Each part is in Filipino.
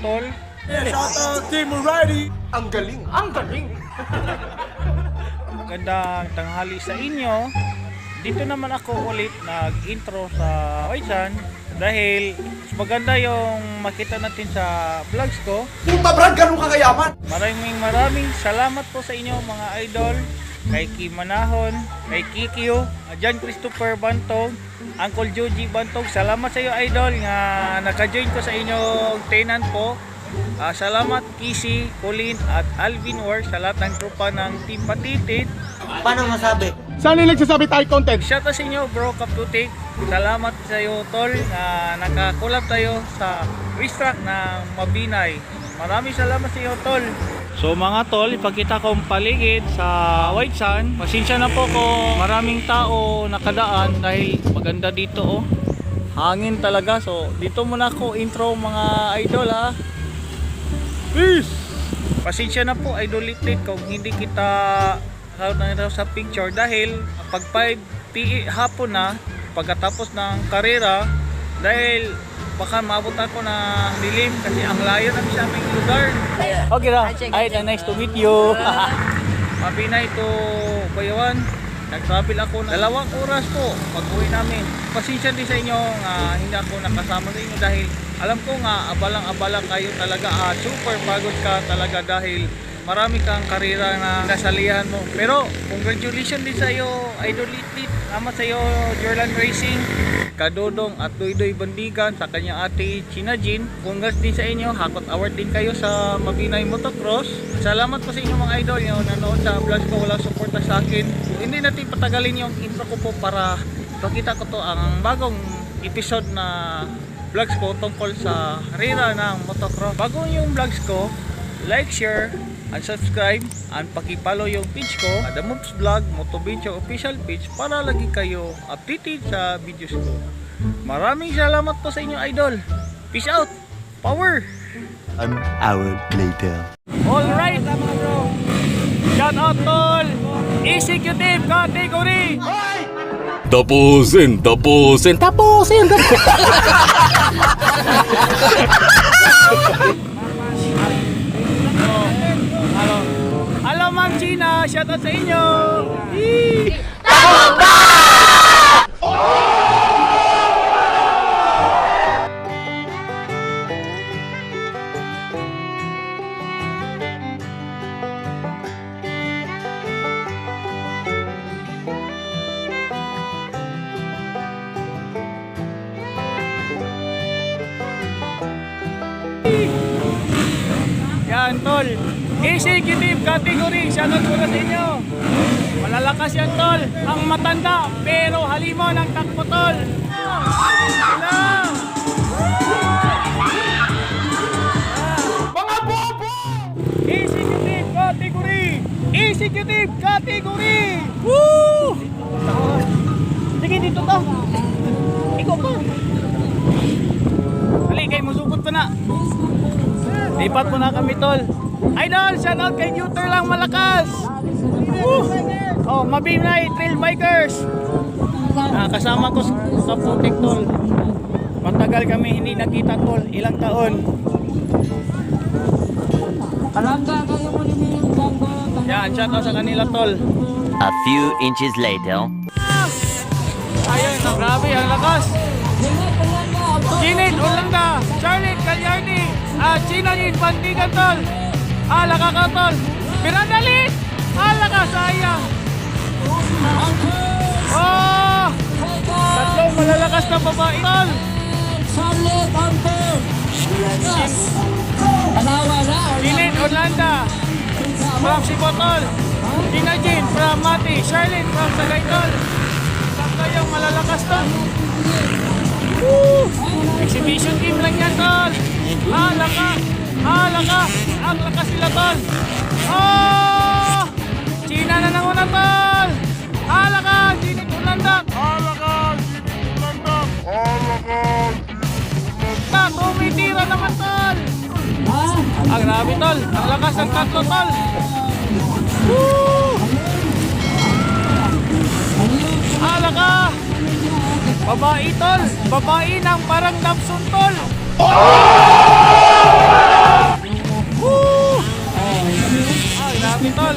tol. Shout out Team Murady. Ang galing. Ang galing. Magandang tanghali sa inyo. Dito naman ako ulit nag-intro sa Oisan dahil maganda yung makita natin sa vlogs ko. Puta brad, ganun ka kayaman. Maraming salamat po sa inyo mga idol. Kay Kim Manahon, kay Kikyo, John Christopher Bantog, Uncle Joji Bantog. Salamat sa iyo idol nga naka-join ko sa inyong tenant po. Salamat Kisi, Colin at Alvin War sa lahat ng tropa ng Team Patitit. Paano masabi? Saan yung nagsasabi tayo content? Shout out sa inyo bro Kaptutik. Salamat sa iyo tol na nakakulab tayo sa racetrack ng Mabinay. Maraming salamat sa iyo tol. So mga tol, ipakita kong paligid sa White Sand. Pasensya na po kung maraming tao nakadaan dahil maganda dito oh. Hangin talaga. So dito muna ako intro mga idol ha. Peace! Pasensya na po idol Litlit kung hindi kita sa picture dahil pag 5 PM hapon na pagkatapos ng karera dahil baka maabot ako ng dilim kasi ang layo ng sa aming lugar. Okay ra. Ay, nice to meet you. Mabinay to Bayawan. Nag-travel ako ng 2 oras po pag-uwi namin. Pasensya din sa inyo hindi ako nakasama sa inyo dahil alam ko nga abalang-abala kayo talaga. Super pagod ka talaga dahil marami kang karera na nasalihan mo. Pero congratulations din sa iyo Idol Litlit. Salamat sa iyo Jordan Racing, Kadodong at Doydoy Bandigan sa kanyang ate China Jean. Congrats din sa inyo. Hakot award din kayo sa Mabinay Motocross. Salamat po sa inyo mga idol yung nanood sa vlogs ko. Walang suporta sa akin. So, hindi natin patagalin yung intro ko po para pakita ko to ang bagong episode na vlogs ko tungkol sa karera ng motocross. Bago yung vlogs ko, like, share, and subscribe and pakipollow yung page ko, The Moves Vlog Motovento official page para lagi kayo updated sa videos ko. Maraming salamat po sa inyo idol. Peace out. Power. An hour later. Alright mga bro. Shout out tol. Executive category. Tapusin. Hello Ma'am Gina, shout out sa inyo. Yan tol. Executive category, shoutout ko na sa inyo. Malalakas yan tol. Ang matanda pero halimaw ng takbo tol. Hello. Mga bobo! Executive category. Executive category. Woo! Sige dito to. Ikaw pa. Hali kayo musukot pa na. Lipat po na kami tol. Idol, shoutout kay Newter lang malakas. Oh, Mabinay Trail Bikers. Kasama ko sa Putik tol. Matagal kami hindi nakita tol, ilang taon. Yan, shoutout sa kanila tol. A few inches later. Ayun, grabe ang lakas. Ginit, Orlando, Charlotte, Calyardi, China Jean, Bandigan tol. Laka ka tol. Pirandalit. Laka sayang. Oh! Tatlong malalakas na babae tol. Ginit, Orlando from Sibotol. China Jean from Mati. Charlotte from Sagaytol. Tatlo yung malalakas tol. Exhibition team lang yan tol. Laka. Ang lakas sila tol. Oh! China na nanguna tol. Laka. Ginit Ulandak. Tumitira naman tol. Grabe tol. Ang lakas ng tatlo tol. Woo! Laka. Babae tol. Babae ng parang Dabson tol. Grabe tol.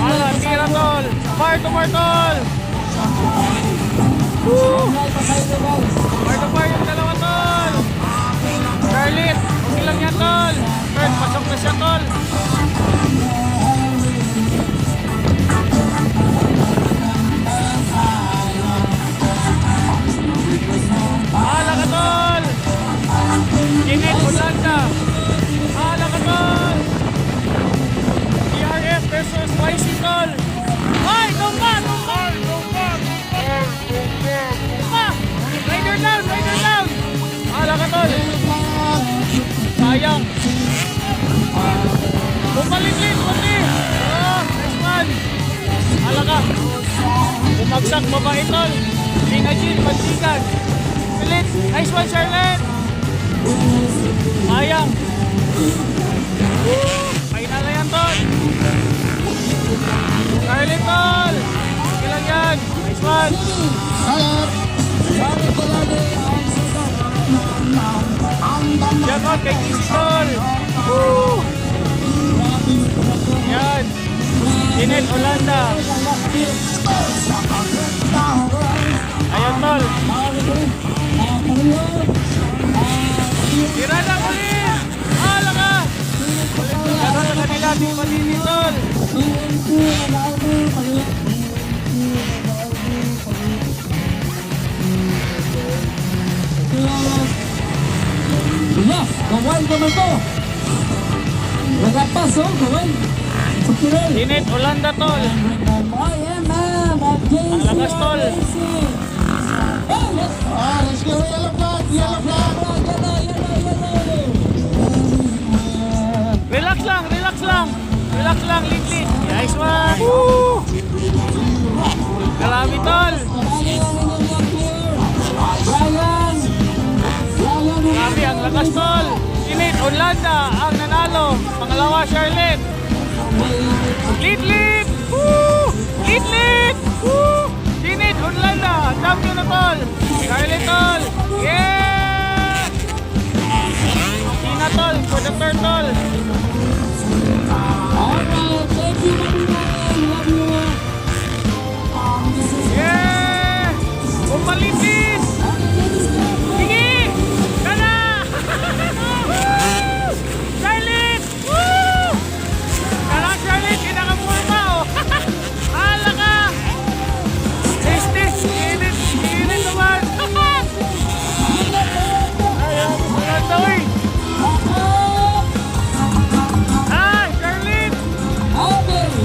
Ala, tira tol. Fire to fire tol. Fire to fire yung dalawa tol. Charlotte, okay lang yan tol. Fred, pasok na siya tol. Ala ka tol. Init, Holanda. Ala ka tol. DRF versus YC tol. Ay, tumba, tumba. Tumba. Rider down, rider down. Ala ka tol. Sayang. Bumalik-lit, bumalik. Oh, nice one. Ala ka. Bumagsak, babae tol. Tingajin, pansikan. Pilit, nice one, Charlotte. Sayang. Final na yan, tol. Charlotte, tol. Okay lang yan. Nice one. Shout out kay Kisi, tol. Woo! Yan. Init, Holanda. Ayan, tol. Tira na ulit! Hala ka! Kasa sa kanila, di matindi, tol. Yes, kawan naman to. Nagapas, oh, kawan. Pagkiril. Init, Holanda, tol. Ayan na, Ang lakas, tol. Let's go, yellow flag, yellow flag. Relax lang, relax lang. Relax lang, lit-lit. Nice one. Woo! Grabe, tol. Grabe, ang lakas, tol. Init, Holanda, ang nanalo. Pangalawa, Charlotte. Lit-lit. Woo! Lit-lit. Woo! Init, Holanda, champion na, tol. Charlotte, tol. Yeah! Tina, tol, for the third, tol. Alright, thank you, everyone. Love you. Yeah! Pumpalitis! Sige! Tara! Charlotte! Woo! Tara, Charlotte! Kinakamurma, oh! Hala ka! Tis! Init! Init naman! Ayaw! Maganda, uy! Ah! Charlotte!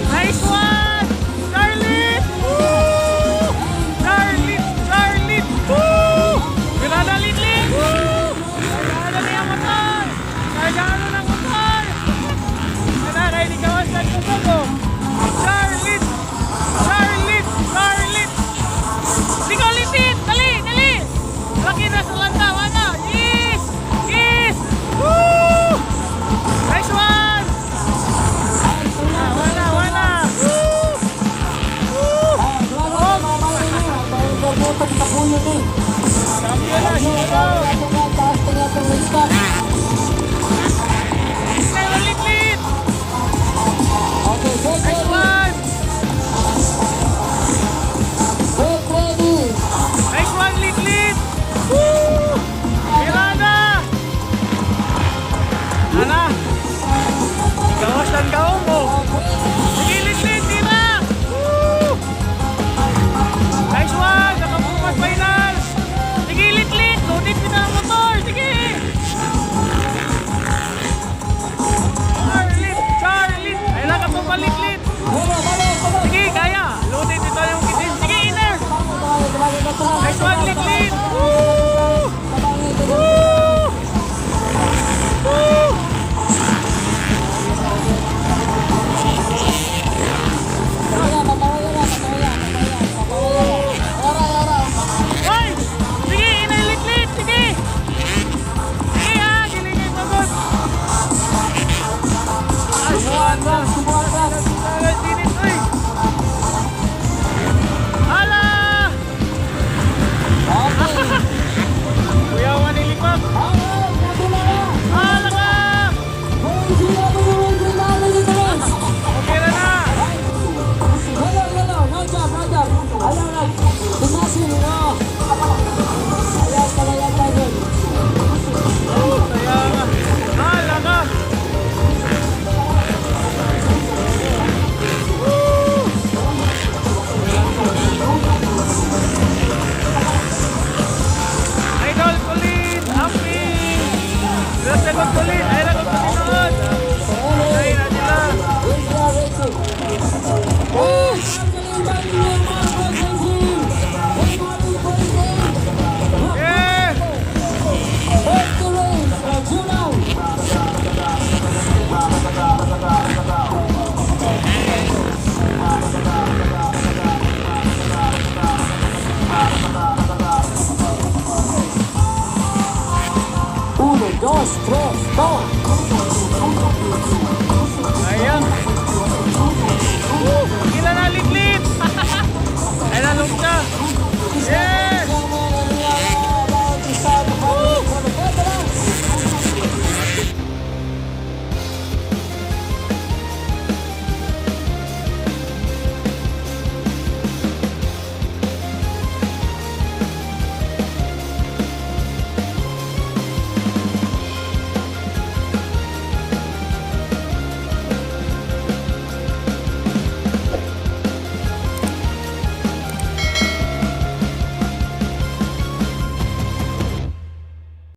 Nice one! Charlotte! Woo! Charlotte! Woo! Pirada litlit! Woo! Pirada niya motor! Kargano ng motor! Kada kayo di kawasan ko bago! Charlotte! Charlotte! Charlotte! Ligaw litit! Dali! Dali! Laki na sa lanta! Wala! Yes! Yes! Woo! Nice one! Wala! Wala! Woo! Woo! Champion na! Hero!